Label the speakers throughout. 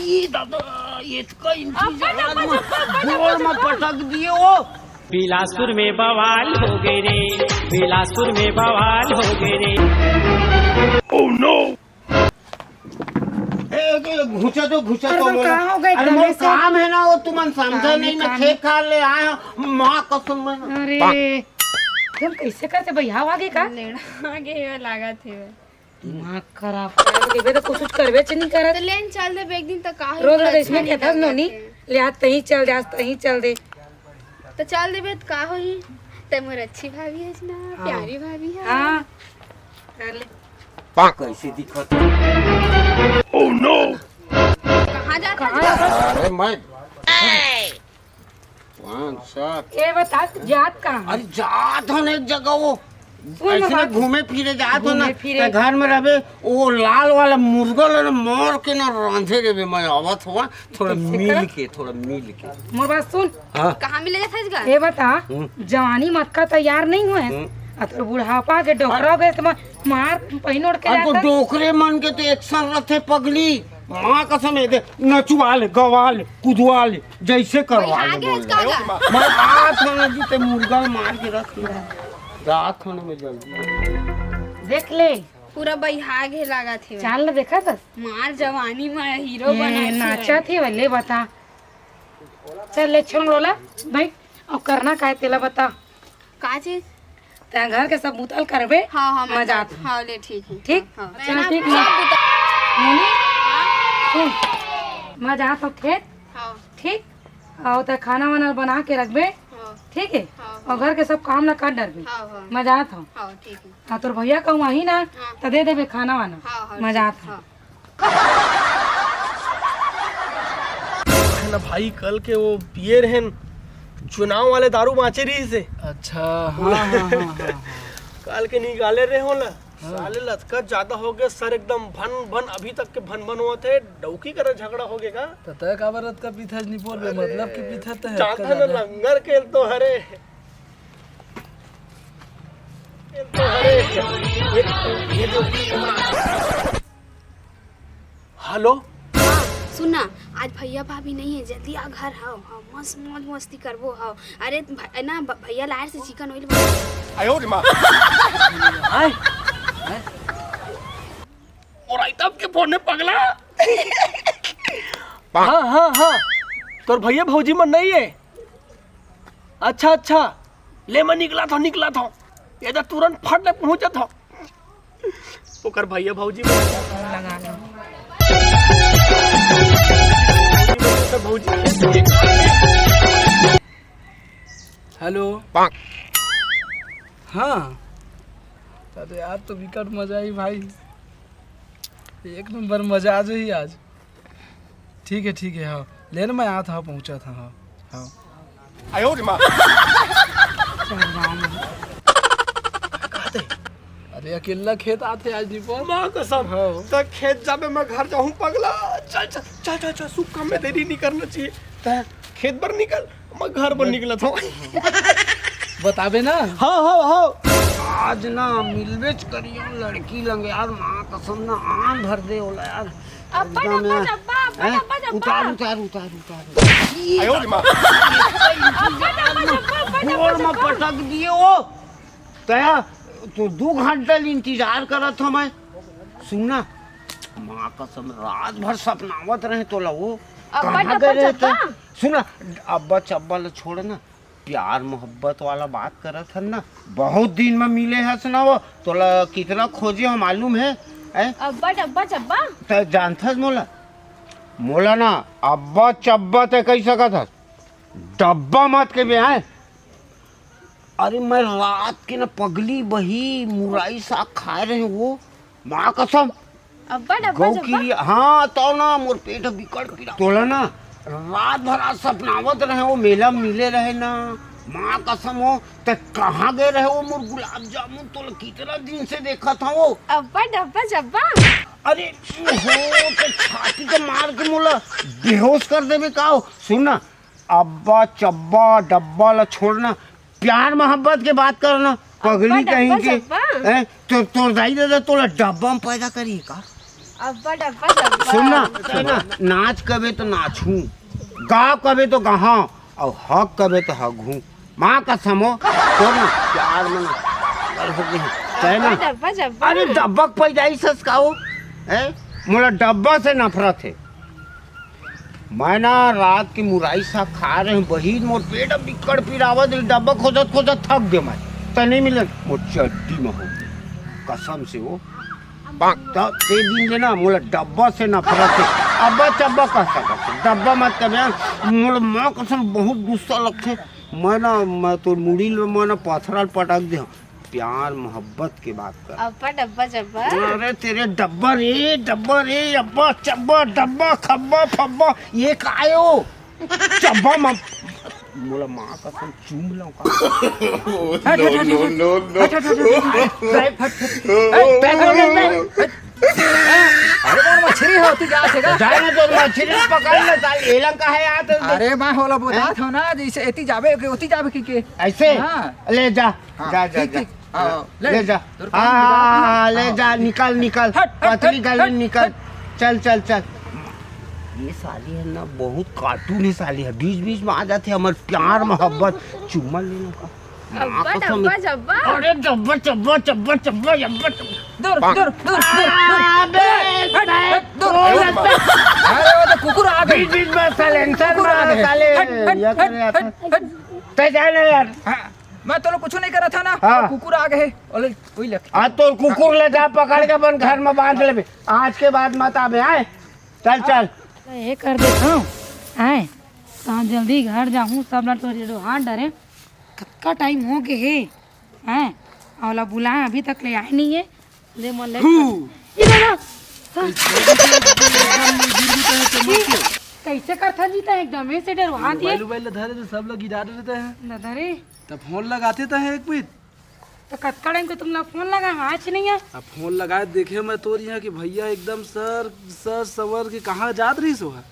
Speaker 1: ये दादा ये इसका इंतजार गोल में पटक दिए वो।
Speaker 2: बिलासपुर में बवाल हो गए रे, बिलासपुर में बवाल हो गए रे।
Speaker 1: ओह नो, घुसा तो अरे मोर काम है ना वो, तुमन समझा नहीं, मैं खेत खा ले आया माँ कसम में।
Speaker 3: अरे तुम कैसे करते भैया आगे का
Speaker 4: लेना आगे लगा थे
Speaker 3: दिमाग खराब कर तो कुछ करवे च नहीं करत।
Speaker 4: तो लेन चल दे एक दिन तक काहे
Speaker 3: रोज रोज इसमें कहता नोनी ले आज तहीं चल दे, आज तहीं चल दे।
Speaker 4: तो चल देबे तो का होई, ते मोर अच्छी भाभी है ना, प्यारी भाभी है।
Speaker 3: हां कर ले।
Speaker 1: कैसे दिखत? ओह नो,
Speaker 4: कहां जाता है?
Speaker 1: अरे मैं 5 7
Speaker 3: ए बता जात कहां?
Speaker 1: अरे जात हो ना एक जगह वो ऐसे ना घूमे फिरे जात हो ना,
Speaker 3: घूमे फिरे।
Speaker 1: घर में रहे वो लाल वाला मुर्गा ले मार के ना रांधे रे मैं आवत हुआ थोड़ा मिल के
Speaker 3: मोर बात सुन,
Speaker 1: हाँ
Speaker 4: कहां मिलेगा था इसका?
Speaker 3: ए बता जवानी मत का तैयार नहीं हुए तो बुढ़ापा के डोकरा गए तो मार पहिनोड़ के
Speaker 1: अब
Speaker 3: जाता।
Speaker 1: डोकरे मन के तो एक्शन रथे पगली, माँ कसम है दे नचवा ले गवा ले कुदवा ले जैसे करवा ले बोल रहे। मैं बात होना जी ते मुर्गा मार के रख ले रात होने में जल्दी
Speaker 3: देख ले
Speaker 4: पूरा बैहा घे लगा थे।
Speaker 3: चाल ले देखा था
Speaker 4: मार जवानी में हीरो बना
Speaker 3: नाचा थी वल्ले बता। चल ले छोड़ रोला भाई अब करना का है तेला बता।
Speaker 4: का चीज?
Speaker 3: ते घर के सब मुतल करबे।
Speaker 4: हां हां
Speaker 3: मजा आता।
Speaker 4: हां ले ठीक है
Speaker 3: ठीक
Speaker 4: हां
Speaker 3: चल ठीक है मोनी सुन मजा तो खेत
Speaker 4: हां
Speaker 3: ठीक और ते खाना वाना बना के रखबे
Speaker 4: हां
Speaker 3: ठीक है
Speaker 4: हाँ।
Speaker 3: और घर के सब काम ना कर डरबे
Speaker 4: हां हां
Speaker 3: मजा आता
Speaker 4: हां ठीक है
Speaker 3: हाँ तोर भैया कहूँ वही ना
Speaker 4: हाँ।
Speaker 3: तो दे देबे खाना वाना
Speaker 4: हाँ,
Speaker 3: मजा आता
Speaker 5: है ना भाई, कल के वो पिए रहन चुनाव वाले दारू बाँचे रही से।
Speaker 6: अच्छा हाँ
Speaker 5: कल के निकाले रहे हो ना साले लचकत ज्यादा हो गए, सर एकदम भन भन अभी तक के भन भन हुआ थे, डौकी कर झगड़ा हो गया का
Speaker 6: तय काबरत का पीथा निपोल में मतलब कि पीथा तो है
Speaker 5: चाहता ना लंगर के तो हरे हेलो
Speaker 4: सुना, आज भैया भाभी नहीं है, जल्दी आ घर आओ। हाँ मस्त मौज मस्ती करबो। हाँ अरे ना भैया लायर से चिकन ऑयल
Speaker 5: आए और आई तब के फोन में पगला। हाँ हाँ हाँ तोर भैया भौजी मन नहीं है। अच्छा अच्छा ले मैं निकला था ये तो तुरंत फट ले पहुंचा था ओकर भैया भौजी
Speaker 3: लगा लो
Speaker 5: भौजी।
Speaker 6: हेलो हाँ अरे यार तो विकट मजा ही भाई, एक नंबर मजा आज ही आज। ठीक है हाँ लेने मैं आया था पहुंचा था। हाँ हाँ
Speaker 5: आयो रे माँ
Speaker 6: अरे अकेला खेत आते आज निपोल
Speaker 5: माँ कसम
Speaker 6: हाँ।
Speaker 5: तक खेत जाबे मैं घर जाऊँ पगला। चल चल चल चल चल सुख काम में देरी नहीं करना चाहिए। तय खेत पर निकल मैं घर पर निकला था।
Speaker 6: बताबे ना।
Speaker 5: हाँ हाँ हाँ
Speaker 1: आज ना मिलबेच करियो लड़की लंग यार, माँ कसम ना आन भर दे ओला यार। उतार
Speaker 5: आयो रे माँ
Speaker 1: गोल में पटक दिए वो। तया तो 2 घंटा इंतजार करत हो मैं। सुनना माँ कसम रात भर सपनावत रहे तोला वो कहाँ गए रहे थे। सुना अब्बा चब्बा ला छोड़ ना, प्यार मोहब्बत वाला बात करत हन ना, बहुत दिन में मिले है सुना वो तोला कितना खोजे हो मालूम है?
Speaker 4: अब्बा डब्बा चब्बा
Speaker 1: तो जानता मोला ना अब्बा चब्बा ते कही सकत है, डब्बा मत के बे है। अरे मैं रात के ना पगली बही मुराई साग खाए रहे वो, माँ कसम
Speaker 4: अब्बा डब्बा
Speaker 1: गौ की। हाँ तो ना मोर पेट बिकट पीड़ा तोला ना रात भर आज सपनावत रहे वो मेला मिले रहे ना, माँ कसम हो। ते कहाँ गए रहे वो मोर गुलाब जामुन तोला कितना दिन से देखा था वो।
Speaker 4: अब्बा डब्बा चब्बा
Speaker 1: अरे हो तो छाती के मार के मोला बेहोश कर देवे का हो। सुनना अब्बा चब्बा डब्बा ला छोड़ना, प्यार मोहब्बत के बात करना पगली कहीं के। तो तोर दाई दादा तोला डब्बा में पैदा करिए का?
Speaker 4: अब्बा डब्बा डब्बा
Speaker 1: सुनना ना, नाच कबे तो नाचूं, गा कबे तो गहा और हक कबे तो हगूं। माँ कसम हो तो ना प्यार में ना हो गई है ना।
Speaker 4: डब्बा डब्बा
Speaker 1: अरे डब्बा पैदाइश सस्काओ है, मोला डब्बा से नफरत है। मैं ना रात की मुराई साग खा रहे हैं, बही मोर पेट अब बिकड़ पिरावत, डब्बा खोजत खोजत थक गए मैं, तो नहीं मिले मोर चड्डी में हो गई कसम से वो। तो ते दिन जे ना मोला डब्बा से नफरत है, अब्बा चब्बा कह सकते डब्बा मत कहे। मोला माँ कसम बहुत गुस्सा लगते, मैं तो मुड़ी में ना पत्थर पटक दे। प्यार मोहब्बत की बात कर।
Speaker 4: अब्बा डब्बा डब्बा
Speaker 1: अरे तेरे डब्बा रे अब्बा चब्बा डब्बा खब्बा फब्बा ये कायो चब्बा मोला माँ कसम चूम लो का।
Speaker 7: अरे कौन मछली हो तू जा सेगा
Speaker 1: जाने तो मछली पकड़ ले साल एलंग का है यार।
Speaker 7: अरे मैं होला बोला था ना जैसे एती जाबे के ओती जाबे की
Speaker 1: ऐसे
Speaker 7: हाँ।
Speaker 1: ले जा
Speaker 7: हाँ,
Speaker 1: जा जा
Speaker 7: ठीक,
Speaker 1: जा
Speaker 7: ठीक। आओ,
Speaker 1: ले जा
Speaker 7: दूर
Speaker 1: हाँ ले जा निकल निकल
Speaker 7: हट, हट,
Speaker 1: पतली
Speaker 7: हट,
Speaker 1: गली
Speaker 7: हट,
Speaker 1: निकल चल चल चल। ये साली है ना बहुत कार्टून है साली है, बीच बीच में आ जाते हमारे प्यार मोहब्बत चुम्मा लेने का।
Speaker 4: अब्बा डब्बा डब्बा
Speaker 1: अरे चब्बा चब्बा चब्बा चब्बा चब्बा
Speaker 7: दूर दूर दूर दूर दूर
Speaker 1: अरे
Speaker 7: अरे वो तो कुकुर आ गई
Speaker 1: बीच बीच में साइलेंसर मार साले ये कर रहा था ते जाने यार।
Speaker 7: हाँ, मैं तो कुछ नहीं करा था ना
Speaker 1: हाँ।
Speaker 7: कुकुर आ गए ओले वही लग
Speaker 1: आज तो कुकुर ले जा पकड़ के अपन घर में बांध ले, आज के बाद मत आवे आए। चल चल
Speaker 3: ये कर देता हूँ आए तो जल्दी घर जाऊँ, सब लोग तो हाथ डरे कत्का टाइम हो गए है हैं और बुलाए अभी तक ले आए नहीं है। ले मन ले कैसे करता जीता एकदम ऐसे डर वहाँ दिए
Speaker 6: मोबाइल धरे तो सब लोग गिरा देते हैं,
Speaker 3: न धरे
Speaker 6: तब फोन लगाते तो है एक मिनट।
Speaker 3: तो कत्का टाइम को तुम लोग फोन लगा आज नहीं है।
Speaker 6: अब फोन लगाए देखे मैं तो यहाँ कि भैया एकदम सर सर सवर के कहाँ जात रही सो है,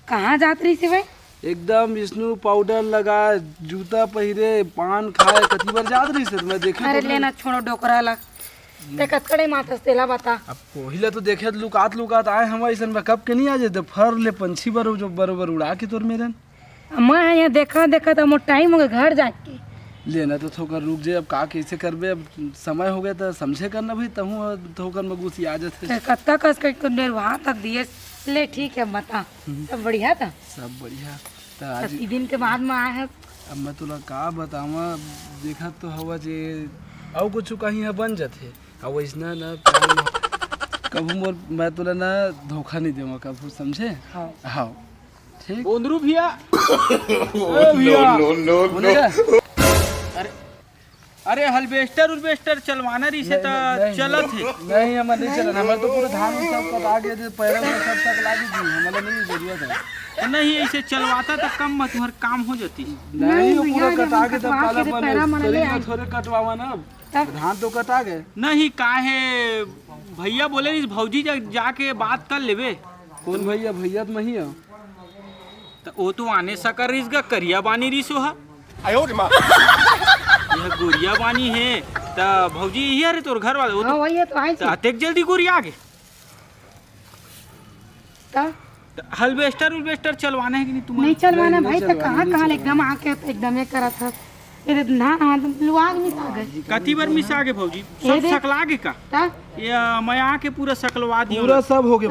Speaker 3: कहाँ जात रही थी भाई?
Speaker 6: एकदम विष्णु पाउडर लगाए जूता पहिरे पान खाए कती बार जात रही सर मैं देखे।
Speaker 3: अरे
Speaker 6: तो
Speaker 3: लेना छोड़ो डोकरा ला ते कत्कड़े माता तेला बता।
Speaker 6: अब पहले तो देखे लुकात आए हम ऐसा में कब के नहीं आ जाते फर ले पंछी बरो जो बरोबर उड़ा के तोर मेरे
Speaker 3: मैं यहाँ देखा देखा तो मोर टाइम हो गया घर जाके।
Speaker 6: लेना तो थोकर रुक जाए, अब का कैसे करबे, अब समय हो गया तो समझे करना भाई तहूँ थोकर में घुसी आ जाते।
Speaker 3: कत्ता कस कर देर वहाँ तक दिए ले ठीक है बता सब बढ़िया था।
Speaker 6: सब बढ़िया तो आज
Speaker 3: 30 दिन के बाद में आए हैं।
Speaker 6: अब मैं तुला का बतावा देखा तो हवा जे और कुछ कहीं है बन जाते और वैसना ना कभी मोर मैं तुला ना धोखा नहीं दूंगा कभी समझे।
Speaker 3: हाँ
Speaker 6: हाँ ठीक
Speaker 5: बोंदरू भैया अरे हलबेस्टर उलबेस्टर चलवाना रही से तो चलत है।
Speaker 6: नहीं हमारे नहीं चलना, हमारे तो पूरे धान सब कटा गए थे पैरों में सब तक लागी थी, हमारे नहीं जरूरत है।
Speaker 5: नहीं ऐसे चलवाता तो कम मत तुम्हारे काम हो जाती।
Speaker 6: नहीं वो पूरा कटा के तब
Speaker 3: कटवा
Speaker 6: काला
Speaker 3: के
Speaker 6: बने
Speaker 3: पैरा मन ले
Speaker 6: शरीर में थोड़े कटवावा ना, अब धान तो कटा गए।
Speaker 5: नहीं काहे भैया बोले नहीं भौजी जाके बात कर लेवे।
Speaker 6: कौन भैया? भैया तो नहीं है
Speaker 5: तो वो तो आने सकर रिस गा करिया बानी रिसो है यह गोरिया बानी है तो भौजी यही है रे तोर घर वाले वो
Speaker 3: हाँ वही है तो आई
Speaker 5: तो अतेक जल्दी गोरिया आ गए।
Speaker 3: तब
Speaker 5: तो हलबेस्टर उलबेस्टर चलवाना है कि नहीं तुम्हारे?
Speaker 3: नहीं चलवाना भाई तो कहाँ कहाँ एकदम आके तो एकदम ये करा था ये ना ना लुआग नहीं आ गए
Speaker 5: कती बार मिस आ गए भौजी
Speaker 3: ये
Speaker 5: सब
Speaker 3: देख।
Speaker 5: सकला के का
Speaker 3: तब
Speaker 5: या मैं आके पूरा सकलवा दियो
Speaker 6: पूरा सब हो गया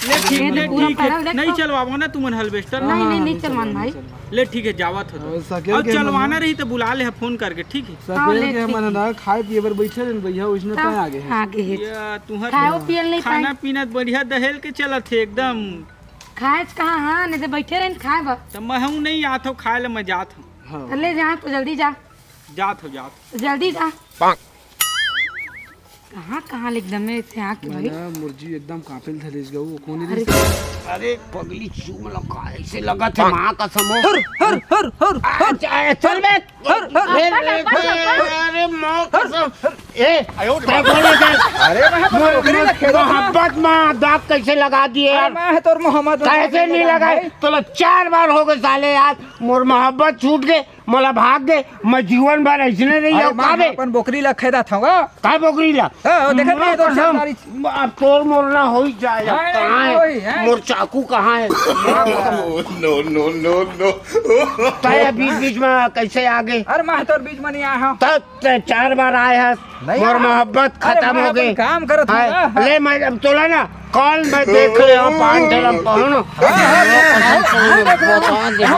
Speaker 5: ले ठीक
Speaker 3: ये
Speaker 5: ले
Speaker 3: पूरा
Speaker 5: ठीक
Speaker 3: पैरा
Speaker 5: है
Speaker 3: देखो।
Speaker 5: नहीं चलवाओ ना तुमन हलबेस्टर
Speaker 3: नहीं नहीं नहीं चलवाना भाई।
Speaker 5: ले ठीक है जावत हो
Speaker 6: और सकेल
Speaker 5: और
Speaker 6: के
Speaker 5: चलवाना रही तो बुला ले फोन करके ठीक है।
Speaker 6: सकेल के हमारे ना खाए पिए पर बैठे रहे भैया उसमें कहाँ आगे है।
Speaker 3: आगे है
Speaker 5: या तुम्हार
Speaker 3: खाओ पियल नहीं
Speaker 5: खाना
Speaker 3: पाए
Speaker 5: पीना बढ़िया दहेल के चलत है एकदम।
Speaker 3: खाए कहाँ हाँ नहीं तो बैठे रहे खाए बा
Speaker 5: तो मैं हूँ नहीं आत हो खाए ला मैं जात हूँ
Speaker 3: तो ले जा तो जल्दी जा
Speaker 5: जात हो जात
Speaker 3: तो जल्दी जा कहाँ कहाँ एकदम से आके भाई
Speaker 6: ना मुर्जी एकदम कापिल थलेस गऊ कोने
Speaker 3: अरे
Speaker 1: अरे पगली चूम लगा ऐसे लगा थे माँ का समो
Speaker 7: हर
Speaker 1: चल बे अरे माँ कसम ए तय बोले कर
Speaker 7: अरे मैं तो बकरी ला खेदा था।
Speaker 1: मोहब्बत में दाग कैसे लगा दिए
Speaker 7: अरे
Speaker 1: यार?
Speaker 7: मैं तोर मोहम्मद
Speaker 1: कैसे नहीं लगाए? तो 4 बार हो गए साले यार, मोर मोहब्बत छूट गए, मला भाग गए, मैं जीवन भर ऐसे नहीं
Speaker 7: अरे
Speaker 1: हो
Speaker 7: मैं
Speaker 1: पावे।
Speaker 7: अपन बकरी ला खेदा था
Speaker 1: काय बकरी ला?
Speaker 7: हाँ, देखा नहीं, तो
Speaker 1: कसम,
Speaker 7: सरकारी-
Speaker 1: अब तोर मोरना हो ही जाएगा।
Speaker 7: है,
Speaker 1: कहाँ
Speaker 7: वही
Speaker 1: है
Speaker 7: है।
Speaker 1: मोर चाकू? कहाँ है? तय बीच बीच में कैसे आ गए?
Speaker 7: अरे मैं तोर बीच में नहीं आया हूँ।
Speaker 1: तब 4 बार आए हैं,
Speaker 7: नहीं
Speaker 1: मोर
Speaker 7: आया।
Speaker 1: मोहब्बत
Speaker 7: अरे
Speaker 1: खत्म
Speaker 7: मैं
Speaker 1: हो
Speaker 7: अपन
Speaker 1: गई।
Speaker 7: काम करत हूँ।
Speaker 1: है,
Speaker 7: हाँ,
Speaker 1: ले मैं अब तोला ना कॉल में देख ले हम 5 ठेला पहुँच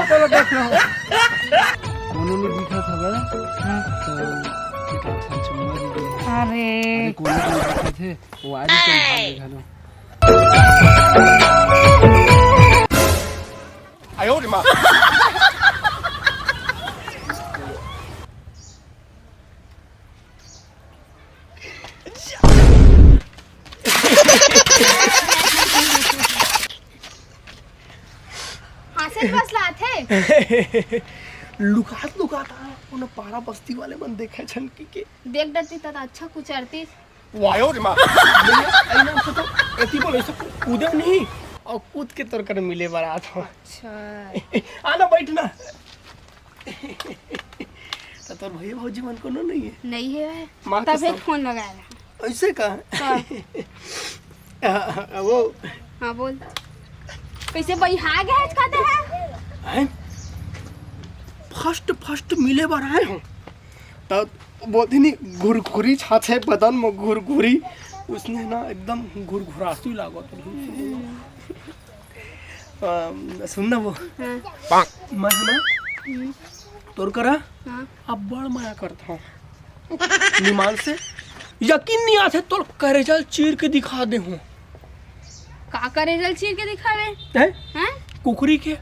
Speaker 7: चलो देख लो।
Speaker 6: उन्होंने दिखा था बड़ा तो एक अच्छा चुम्मा दे दिया।
Speaker 3: अरे
Speaker 6: कोने को दिखे थे वो आज चल भाग देखा लो।
Speaker 4: हंसत बसला थे।
Speaker 5: लुकात है उन्हें पारा बस्ती वाले मन देखे छन के
Speaker 4: देख डरती तो अच्छा कुचरती।
Speaker 5: वायो रे माँ आईना से तो ऐसी बोले सब कूदे नहीं और कूद के तोर कर मिले बारात हो।
Speaker 4: अच्छा
Speaker 5: आना बैठना। तो तोर भैया भौजी मन को नहीं है?
Speaker 4: नहीं है
Speaker 5: माँ
Speaker 4: तब
Speaker 5: कसम।
Speaker 4: एक फोन लगाया।
Speaker 5: ऐसे का
Speaker 4: हाँ।
Speaker 5: वो
Speaker 4: हाँ बोल कैसे बहा गए कहते हैं।
Speaker 5: फर्स्ट मिले बार आए हो तो बोलती नहीं घुरघुरी छाछे बदन में घुरघुरी उसने ना एकदम घुरघुरासी लागत। सुनना वो
Speaker 4: हाँ।
Speaker 5: मैं ना तोर करा
Speaker 4: हाँ।
Speaker 5: अब बड़ माया करता हूँ निमान से यकीन नहीं आते तो करेजल चीर के दिखा दे हूँ।
Speaker 4: का करे जल चीर के दिखावे हैं?
Speaker 5: कुकरी के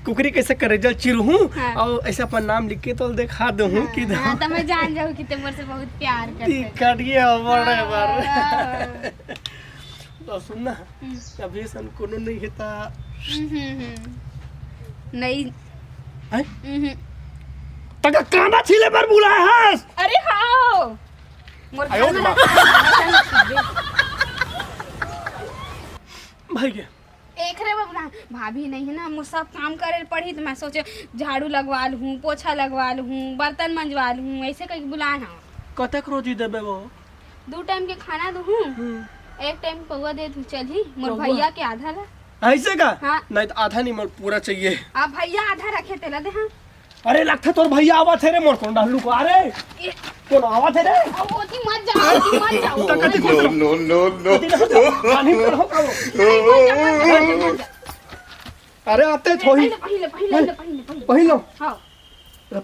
Speaker 5: कुकरी कैसे करेजल चीर हूँ
Speaker 4: हाँ।
Speaker 5: और ऐसे अपन नाम लिख के तो दिखा दे हूँ कि
Speaker 4: हाँ, तो मैं जान जाऊँ कि तुम मुझसे बहुत प्यार करते हो।
Speaker 5: कटिए बड़े बार
Speaker 4: हाँ।
Speaker 5: तो सुनना अभी सन कोनो नहीं हेता
Speaker 4: नहीं
Speaker 5: हैं? तका काना छिले पर बुलाया है।
Speaker 4: अरे हाँ मोर
Speaker 5: आयो
Speaker 4: घर
Speaker 5: माँ।
Speaker 4: में
Speaker 5: भाई के
Speaker 4: एक रे बाबू भाभी नहीं है ना मुझ सब काम करे पड़ी तो मैं सोचे झाड़ू लगवा लूँ पोछा लगवा लूँ बर्तन मंजवा लूँ ऐसे कहीं बुलाए हाँ।
Speaker 5: कतक रोजी देबे वो
Speaker 4: 2 टाइम के खाना दूँ 1 टाइम पौवा दे दूँ चली मोर
Speaker 5: पौवा?
Speaker 4: भैया के आधा ला।
Speaker 5: ऐसे का
Speaker 4: हाँ।
Speaker 5: नहीं तो आधा नहीं मोर पूरा चाहिए।
Speaker 4: आप भैया आधा रखे तेला दे हाँ।
Speaker 5: अरे लगता तोर भैया आवा थे रे मोर को डालू को अरे
Speaker 4: ए,
Speaker 5: कौन आवा थे रे
Speaker 4: अब ओती मत जाओ ओती मत जाओ
Speaker 5: तो कति को नो पानी में रहो का वो। अरे आते थोड़ी
Speaker 4: पहले
Speaker 5: पहिलो
Speaker 4: हाँ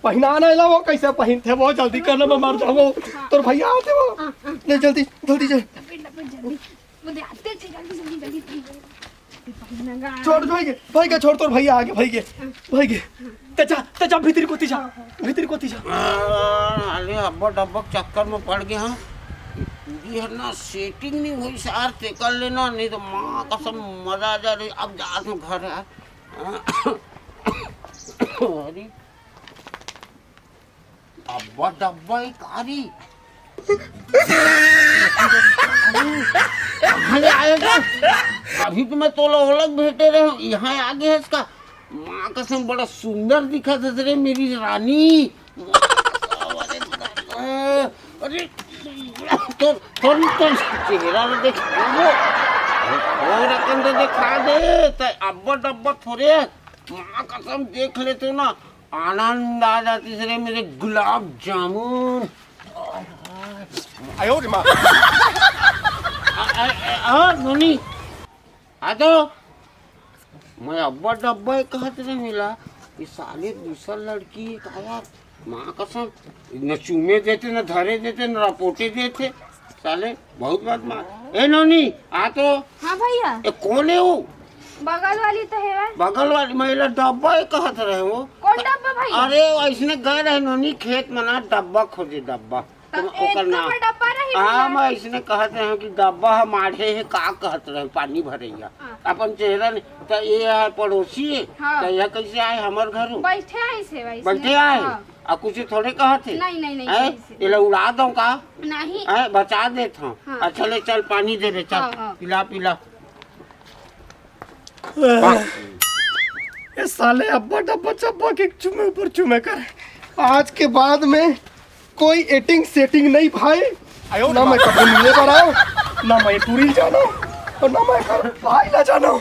Speaker 5: पहिना नहीं ला वो कैसे पहिन थे वो जल्दी करना मैं मर जाऊँ तोर भैया आते वो ले जल्दी जल्दी चल
Speaker 4: जल्दी वो आते थे जल्दी
Speaker 5: छोड़ भाई के छोड़ तोर भैया आगे भाई के तेजा भीतर कोती जा
Speaker 1: अरे अब्बा डब्बा चक्कर में पड़ गया हाँ। पूरी है ना सेटिंग नहीं हुई सार से कर लेना नहीं तो माँ कसम मजा आ जा रही। अब जा तू घर है। अरे अब्बा डब्बा एक कारी कहाँ आएगा? अभी तो मैं तोला ओलग भेटे रहे हूँ यहाँ आगे है इसका। माँ कसम बड़ा सुंदर दिखा था रे मेरी रानी। अरे तो चेहरा तो देख और रकम तो दिखा दे तो अब्बा डब्बा थोड़े माँ कसम देख लेते हो ना आनंद आ जाती रे मेरे गुलाब जामुन।
Speaker 5: आयो रे माँ
Speaker 1: नोनी आ तो मैं अब्बा डब्बा कहत रहे मिला कि साले दूसरा लड़की एक आया माँ कसम न चूमे देते न धरे देते न रपोटे देते साले बहुत बात मार। ए नोनी आ तो।
Speaker 4: हाँ भैया
Speaker 1: ए कौन है वो?
Speaker 4: बगल वाली तो है
Speaker 1: बगल वाली महिला डब्बा एक कहत रहे वो।
Speaker 4: कौन डब्बा भैया?
Speaker 1: अरे ऐसने गए रहे नोनी खेत में ना डब्बा खोजे डब्बा ओकर नाम।
Speaker 4: डब्बा रही
Speaker 1: हाँ मैं ऐसने कहते हैं कि डब्बा हमारे है का कहते रहे पानी भरैया अपन चेहरा नहीं तो ये है पड़ोसी है
Speaker 4: हाँ।
Speaker 1: तो यह कैसे आए हमारे घर
Speaker 4: बैठे हैं से भाई
Speaker 1: बैठे आए और कुछ थोड़े कहा थे
Speaker 4: नहीं नहीं नहीं
Speaker 1: हैं?
Speaker 4: सही से।
Speaker 1: ये लोग उड़ा दो का
Speaker 4: नहीं
Speaker 1: हैं? बचा देता हूँ
Speaker 4: हाँ।
Speaker 1: अच्छा ले चल पानी दे दे चल
Speaker 4: हाँ, हाँ।
Speaker 1: पिला पिला
Speaker 5: ये साले अब्बा डब्बा चब्बा के चुमे ऊपर चुमे कर। आज के बाद में कोई एटिंग सेटिंग नहीं भाई। ना मैं कभी मिले बनाऊं, ना मैं टूरी जाना और ना मैं भाई ला जाना।